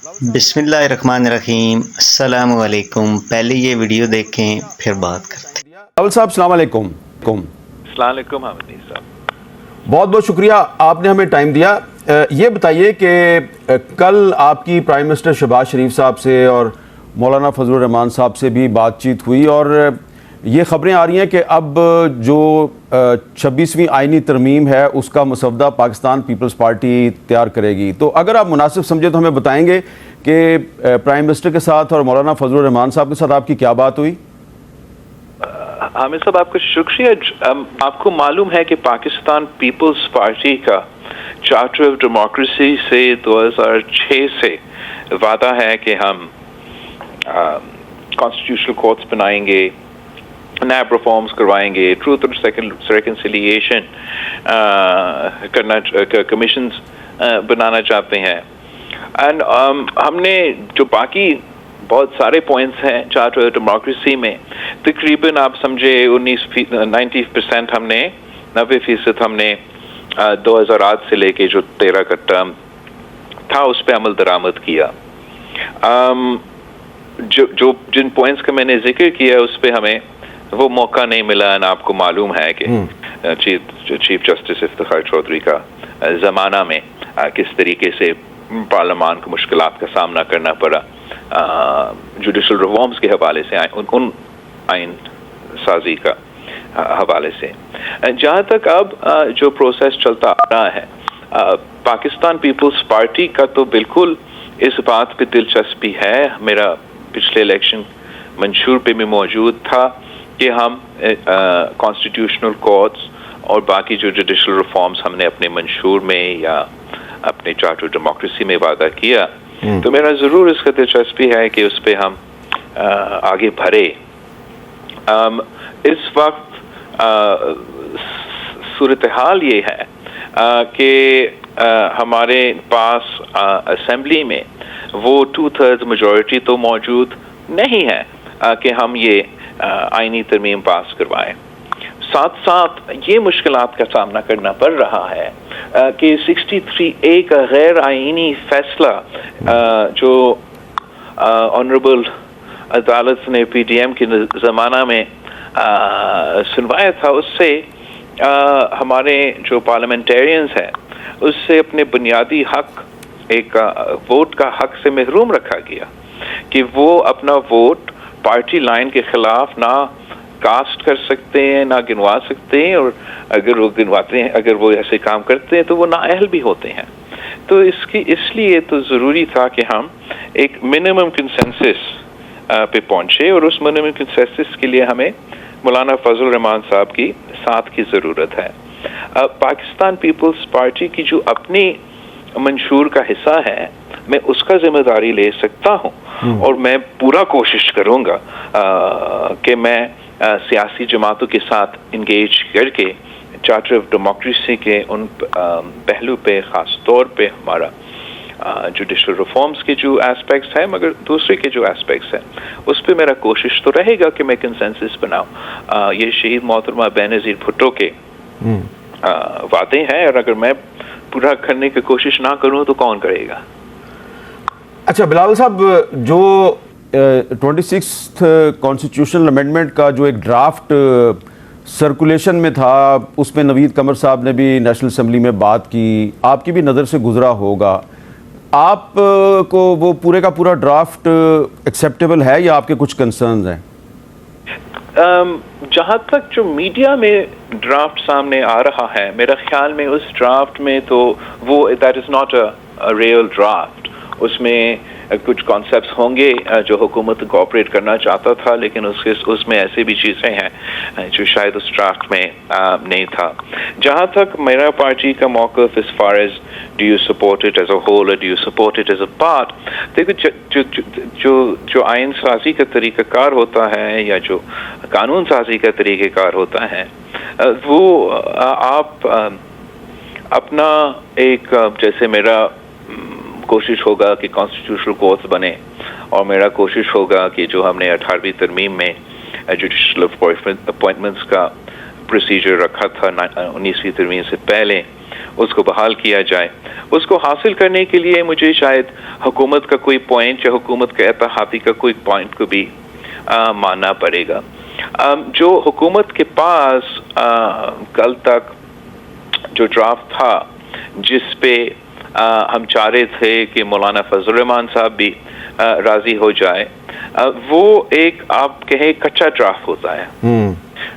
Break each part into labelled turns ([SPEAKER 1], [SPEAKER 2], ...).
[SPEAKER 1] بسم اللہ الرحمن الرحیم، السلام علیکم۔ پہلے یہ ویڈیو دیکھیں پھر بات کرتے ہیں۔
[SPEAKER 2] اول صاحب السلام علیکم۔
[SPEAKER 3] السلام علیکم حامد صاحب،
[SPEAKER 2] بہت بہت شکریہ آپ نے ہمیں ٹائم دیا۔ یہ بتائیے کہ کل آپ کی پرائم منسٹر شہباز شریف صاحب سے اور مولانا فضل الرحمان صاحب سے بھی بات چیت ہوئی، اور یہ خبریں آ رہی ہیں کہ اب جو 26ویں آئینی ترمیم ہے اس کا مسودہ پاکستان پیپلز پارٹی تیار کرے گی۔ تو اگر آپ مناسب سمجھے تو ہمیں بتائیں گے کہ پرائم منسٹر کے ساتھ اور مولانا فضل الرحمان صاحب کے ساتھ آپ کی کیا بات ہوئی؟
[SPEAKER 3] حامد صاحب آپ کا شکریہ۔ آپ کو معلوم ہے کہ پاکستان پیپلز پارٹی کا چارٹر آف ڈیموکریسی سے 2006 سے وعدہ ہے کہ ہم کانسٹیٹیوشنل کورٹس بنائیں گے، نیب ریفارمز کروائیں گے، ٹروتھ اور ریکنسیلیشن کرنا، کمیشنز بنانا چاہتے ہیں۔ اینڈ ہم نے جو باقی بہت سارے پوائنٹس ہیں چارٹر ڈیموکریسی میں، تقریباً آپ سمجھے 90% ہم نے 90% ہم نے 2008 سے لے کے جو 13 کا ٹرم تھا اس پہ عمل درآمد کیا۔ جو جن پوائنٹس کا میں نے ذکر کیا اس پہ ہمیں وہ موقع نہیں ملا۔ آپ کو معلوم ہے کہ چیف جسٹس افتخار چودھری کا زمانہ میں کس طریقے سے پارلیمان کو مشکلات کا سامنا کرنا پڑا جوڈیشل ریفارمز کے حوالے سے، ان آئین سازی کا حوالے سے۔ جہاں تک اب جو پروسیس چلتا آ رہا ہے، پاکستان پیپلز پارٹی کا تو بالکل اس بات پہ دلچسپی ہے، میرا پچھلے الیکشن منشور پہ بھی موجود تھا کہ ہم کانسٹیٹیوشنل کورٹس اور باقی جو جوڈیشل ریفارمز ہم نے اپنے منشور میں یا اپنے چارٹر ڈیموکریسی میں وعدہ کیا، تو میرا ضرور اس کا دلچسپی ہے کہ اس پہ ہم آگے بڑھے۔ اس وقت صورتحال یہ ہے کہ ہمارے پاس اسمبلی میں وہ 2/3 میجورٹی تو موجود نہیں ہے کہ ہم یہ آئینی ترمیم پاس کروائیں۔ ساتھ ساتھ یہ مشکلات کا سامنا کرنا پڑ رہا ہے کہ 63A کا غیر آئینی فیصلہ جو آنریبل عدالت نے PDM کے زمانہ میں سنوایا تھا، اس سے ہمارے جو پارلیمنٹیرینز ہیں اس سے اپنے بنیادی حق، ایک ووٹ کا حق سے محروم رکھا گیا کہ وہ اپنا ووٹ پارٹی لائن کے خلاف نہ کاسٹ کر سکتے ہیں، نہ گنوا سکتے ہیں، اور اگر وہ گنواتے ہیں، اگر وہ ایسے کام کرتے ہیں تو وہ نااہل بھی ہوتے ہیں۔ تو اس لیے تو ضروری تھا کہ ہم ایک منیمم کنسنسس پہ پہنچے، اور اس منیمم کنسنسس کے لیے ہمیں مولانا فضل الرحمان صاحب کی ساتھ کی ضرورت ہے۔ پاکستان پیپلز پارٹی کی جو اپنی منشور کا حصہ ہے، میں اس کا ذمہ داری لے سکتا ہوں، اور میں پورا کوشش کروں گا کہ میں سیاسی جماعتوں کے ساتھ انگیج کر کے چارٹر آف ڈیموکریسی کے ان پہلو پہ، خاص طور پہ ہمارا جوڈیشل ریفارمز کے جو ایسپیکٹس ہیں، مگر دوسرے کے جو ایسپیکٹس ہیں اس پہ میرا کوشش تو رہے گا کہ میں کنسنسس بناؤں۔ یہ شہید محترمہ بینظیر بھٹو کے وعدے ہیں، اور اگر میں پورا کرنے کی کوشش نہ کروں تو کون کرے گا؟
[SPEAKER 2] اچھا بلاول صاحب، جو 26th کانسٹیٹیوشنل امینڈمنٹ کا جو ایک ڈرافٹ سرکولیشن میں تھا، اس میں نوید قمر صاحب نے بھی نیشنل اسمبلی میں بات کی، آپ کی بھی نظر سے گزرا ہوگا۔ آپ کو وہ پورے کا پورا ڈرافٹ ایکسیپٹیبل ہے یا آپ کے کچھ کنسرنز ہیں؟
[SPEAKER 3] جہاں تک جو میڈیا میں ڈرافٹ سامنے آ رہا ہے، میرا خیال میں اس ڈرافٹ میں تو وہ that is not a real draft. اس میں کچھ کانسیپٹس ہوں گے جو حکومت کوآپریٹ کرنا چاہتا تھا، لیکن اس میں ایسے بھی چیزیں ہیں جو شاید اس ڈرافٹ میں نہیں تھا۔ جہاں تک میرا پارٹی کا موقف as far as do you support it as a whole or do you support it as a part، دیکھو جو آئین سازی کا طریقہ کار ہوتا ہے یا جو قانون سازی کا طریقہ کار ہوتا ہے، وہ آپ اپنا ایک، جیسے میرا کوشش ہوگا کہ کانسٹیٹیوشنل کورٹس بنے، اور میرا کوشش ہوگا کہ جو ہم نے 18ویں ترمیم میں جوڈیشل اپوائنٹمنٹس کا پروسیجر رکھا تھا 19ویں ترمیم سے پہلے، اس کو بحال کیا جائے. اس کو حاصل کرنے کے لیے مجھے شاید حکومت کا کوئی پوائنٹ یا حکومت کے اتحادی کا کوئی پوائنٹ کو بھی ماننا پڑے گا. جو حکومت کے پاس کل تک جو ڈرافٹ تھا جس پہ ہم چاہ رہے تھے کہ مولانا فضل الرحمان صاحب بھی راضی ہو جائے, وہ ایک آپ کہیں کچا ڈرافٹ ہوتا ہے.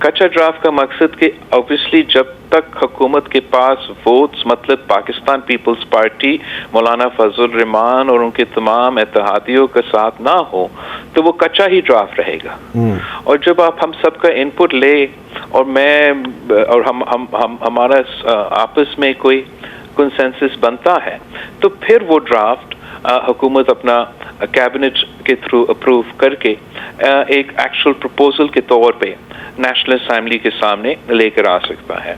[SPEAKER 3] کچا ڈرافٹ کا مقصد کہ اوبیسلی جب تک حکومت کے پاس ووٹس مطلب پاکستان پیپلز پارٹی مولانا فضل الرحمان اور ان کے تمام اتحادیوں کا ساتھ نہ ہو تو وہ کچا ہی ڈرافٹ رہے گا. اور جب آپ ہم سب کا انپٹ لے اور میں اور ہمارا آپس میں کوئی کنسنسس بنتا ہے تو پھر وہ ڈرافٹ حکومت اپنا کیبنٹ کے تھرو اپروو کر کے ایک ایکچوئل پروپوزل کے طور پہ نیشنل اسمبلی کے سامنے لے کر آ سکتا ہے.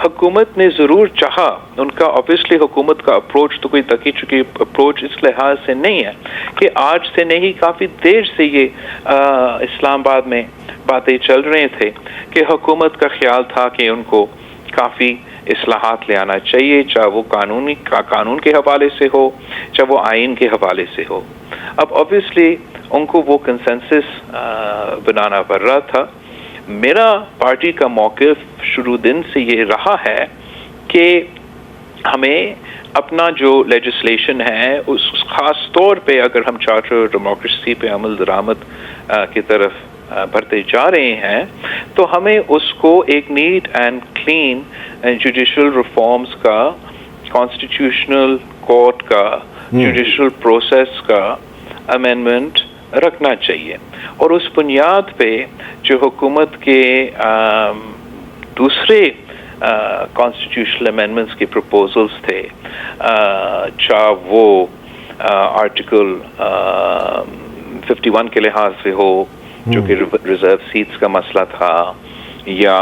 [SPEAKER 3] حکومت نے ضرور چاہا, ان کا obviously حکومت کا اپروچ تو کوئی تکی چکی اپروچ اس لحاظ سے نہیں ہے کہ آج سے نہیں کافی دیر سے یہ اسلام آباد میں باتیں چل رہے تھے کہ حکومت کا خیال تھا کہ ان کو کافی اصلاحات لے آنا چاہیے, چاہے وہ قانون کے حوالے سے ہو چاہے وہ آئین کے حوالے سے ہو. اب obviously ان کو وہ کنسنسس بنانا پڑ رہا تھا. میرا پارٹی کا موقف شروع دن سے یہ رہا ہے کہ ہمیں اپنا جو لیجسلیشن ہے اس خاص طور پہ اگر ہم چارٹر ڈیموکریسی پہ عمل درآمد کی طرف بڑھتے جا رہے ہیں تو ہمیں اس کو ایک neat and clean judicial reforms کا, کانسٹیٹیوشنل کورٹ کا, جوڈیشل پروسیس کا امینڈمنٹ رکھنا چاہیے. اور اس بنیاد پہ جو حکومت کے دوسرے کانسٹیٹیوشنل امینڈمنٹس کے پروپوزلز تھے, چاہے وہ آرٹیکل 51 کے لحاظ سے ہو جو کہ ریزرو سیٹس کا مسئلہ تھا, یا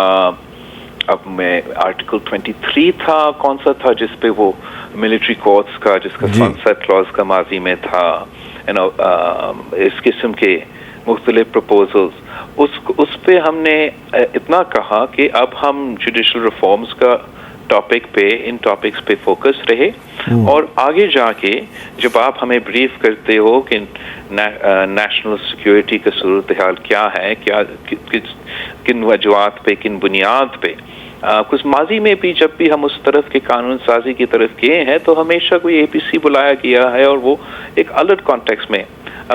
[SPEAKER 3] اب میں آرٹیکل 23 تھا کون سا تھا جس پہ وہ ملٹری کورٹس کا جس کا سنسیٹ کلاز کا ماضی میں تھا, اس قسم کے مختلف پروپوزلز, اس پہ ہم نے اتنا کہا کہ اب ہم جوڈیشل ریفارمز کا ٹاپک پہ ان ٹاپکس پہ فوکس رہے. اور آگے جا کے جب آپ ہمیں بریف کرتے ہو کہ نیشنل سیکیورٹی کا صورتحال کیا ہے, کیا کن وجوہات پہ, کن بنیاد پہ, کچھ ماضی میں بھی جب بھی ہم اس طرف کے قانون سازی کی طرف گئے ہیں تو ہمیشہ کوئی اے پی سی بلایا گیا ہے اور وہ ایک الگ کانٹیکس میں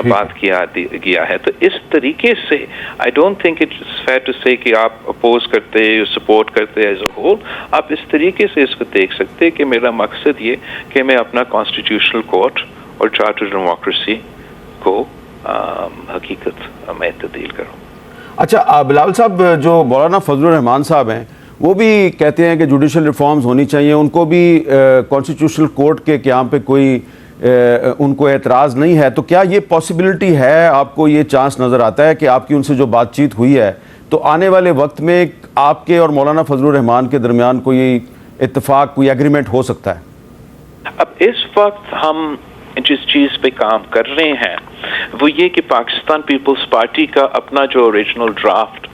[SPEAKER 3] بات کیا گیا ہے. تو اس طریقے سے I don't think it's fair to say کہ آپ اپوز کرتے سپورٹ کرتے ایز اے ہول. آپ اس طریقے سے اس کو دیکھ سکتے کہ میرا مقصد یہ کہ میں اپنا کانسٹیٹیوشنل کورٹ اور چارٹر ڈیموکریسی کو حقیقت میں تبدیل کروں.
[SPEAKER 2] اچھا بلاول صاحب, جو مولانا فضل الرحمان صاحب ہیں وہ بھی کہتے ہیں کہ جوڈیشل ریفارمز ہونی چاہیے, ان کو بھی کانسٹیٹیوشنل کورٹ کے قیام پہ کوئی ان کو اعتراض نہیں ہے. تو کیا یہ پاسبلٹی ہے, آپ کو یہ چانس نظر آتا ہے کہ آپ کی ان سے جو بات چیت ہوئی ہے تو آنے والے وقت میں آپ کے اور مولانا فضل الرحمان کے درمیان کوئی اتفاق, کوئی ایگریمنٹ ہو سکتا ہے؟
[SPEAKER 3] اب اس وقت ہم جس چیز پہ کام کر رہے ہیں وہ یہ کہ پاکستان پیپلز پارٹی کا اپنا جو اوریجنل ڈرافٹ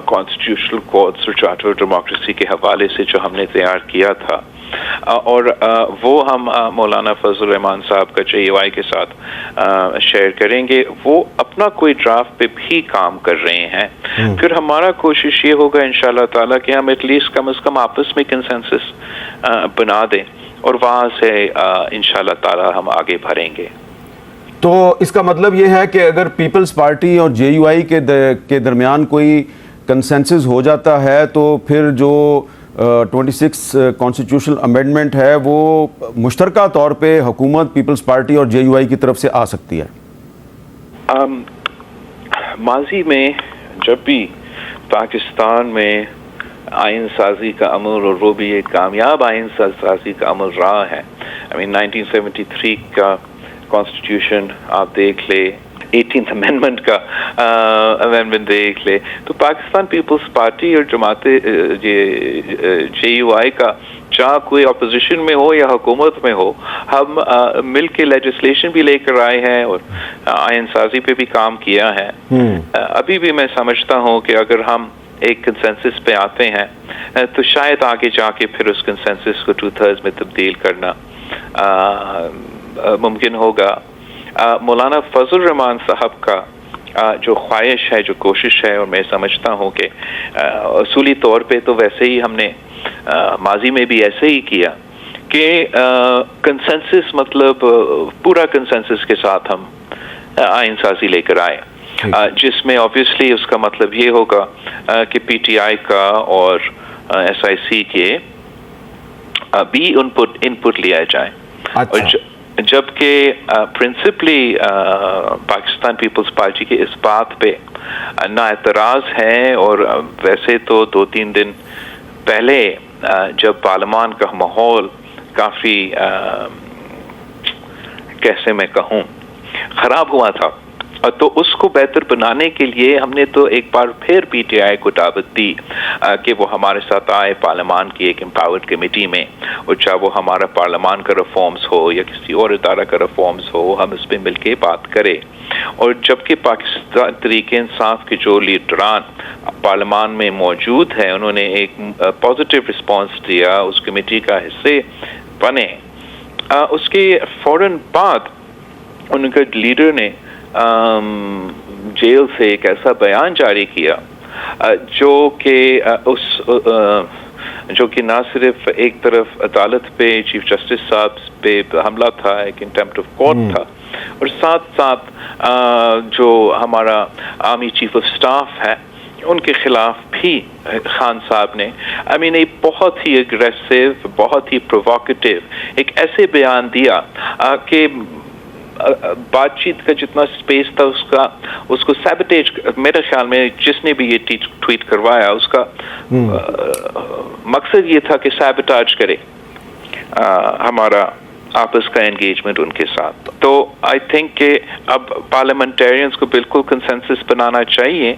[SPEAKER 3] کانسٹیٹیوشنل کورٹس اور چارٹر ڈیموکریسی کے حوالے سے جو ہم نے تیار کیا تھا اور وہ ہم مولانا فضل الرحمان صاحب کا JUI کے ساتھ شیئر کریں گے. وہ اپنا کوئی ڈرافٹ پہ بھی کام کر رہے ہیں. پھر ہمارا کوشش یہ ہوگا انشاءاللہ تعالیٰ کہ ہم ایٹ لیسٹ کم از کم آپس میں کنسنسس بنا دیں اور وہاں سے انشاءاللہ تعالیٰ ہم آگے بڑھیں گے.
[SPEAKER 2] تو اس کا مطلب یہ ہے کہ اگر پیپلز پارٹی اور JUI کے درمیان کوئی کنسنسس ہو جاتا ہے تو پھر جو 26 کانسٹیٹیوشنل امینڈمنٹ ہے وہ مشترکہ طور پہ حکومت, پیپلز پارٹی اور JUI کی طرف سے آ سکتی ہے.
[SPEAKER 3] ماضی میں جب بھی پاکستان میں آئین سازی کا عمل, اور وہ بھی ایک کامیاب آئین سازی کا عمل رہا ہے, 1973 کا کانسٹیٹیوشن آپ دیکھ لے, 18th امینڈمنٹ کا امینڈمنٹ دیکھ لے, تو پاکستان پیپلز پارٹی اور جماعت JUI کا چاہے کوئی اپوزیشن میں ہو یا حکومت میں ہو, ہم مل کے لیجسلیشن بھی لے کر آئے ہیں اور آئین سازی پہ بھی کام کیا ہے. ابھی بھی میں سمجھتا ہوں کہ اگر ہم ایک کنسنسس پہ آتے ہیں تو شاید آگے جا کے پھر اس کنسنسس کو 2/3 میں تبدیل کرنا ممکن ہوگا. مولانا فضل الرحمان صاحب کا جو خواہش ہے، جو کوشش ہے، اور میں سمجھتا ہوں کہ اصولی طور پہ تو ویسے ہی ہم نے ماضی میں بھی ایسے ہی کیا کہ کنسنسس مطلب پورا کنسنسس کے ساتھ ہم آئین سازی لے کر آئے، جس میں آبویسلی اس کا مطلب یہ ہوگا کہ پی ٹی آئی کا اور ایس آئی سی کے بھی انپٹ لیا جائے. جبکہ پرنسپلی پاکستان پیپلز پارٹی کے اس بات پہ نا اعتراض ہے، اور ویسے تو 2-3 دن پہلے جب پارلیمان کا ماحول کافی کیسے میں کہوں خراب ہوا تھا، تو اس کو بہتر بنانے کے لیے ہم نے تو ایک بار پھر پی ٹی آئی کو دعوت دی کہ وہ ہمارے ساتھ آئے پارلیمان کی ایک امپاورڈ کمیٹی میں، اور چاہے وہ ہمارا پارلیمان کا ریفارمز ہو یا کسی اور ادارہ کا ریفارمز ہو، ہم اس پہ مل کے بات کریں. اور جبکہ پاکستان تحریک انصاف کے جو لیڈران پارلیمان میں موجود ہیں، انہوں نے ایک پازیٹیو رسپانس دیا، اس کمیٹی کا حصے بنے. اس کے فوراً بعد ان کے لیڈر نے جیل سے ایک ایسا بیان جاری کیا جو کہ نہ صرف ایک طرف عدالت پہ چیف جسٹس صاحب پہ حملہ تھا، ایک کنٹمپٹ آف کورٹ تھا، اور ساتھ ساتھ جو ہمارا آرمی چیف آف سٹاف ہے ان کے خلاف بھی خان صاحب نے ایک بہت ہی اگریسو، بہت ہی پرووکیٹیو ایک ایسے بیان دیا کہ بات چیت کا جتنا سپیس تھا اس کو سیبوٹیج، میرے خیال میں جس نے بھی یہ ٹویٹ کروایا اس کا مقصد یہ تھا کہ سیبوٹاج کرے ہمارا آپس کا انگیجمنٹ ان کے ساتھ. تو آئی تھنک کہ اب پارلیمنٹیرینز کو بالکل کنسنسس بنانا چاہیے،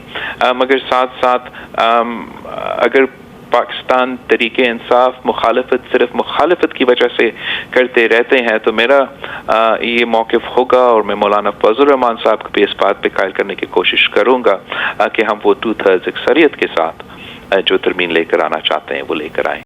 [SPEAKER 3] مگر ساتھ ساتھ اگر پاکستان تحریک انصاف مخالفت صرف مخالفت کی وجہ سے کرتے رہتے ہیں تو میرا یہ موقف ہوگا، اور میں مولانا فضل الرحمان صاحب کو بھی اس بات پہ قائل کرنے کی کوشش کروں گا کہ ہم وہ 2/3 اکثریت کے ساتھ جو ترمیم لے کر آنا چاہتے ہیں وہ لے کر آئیں.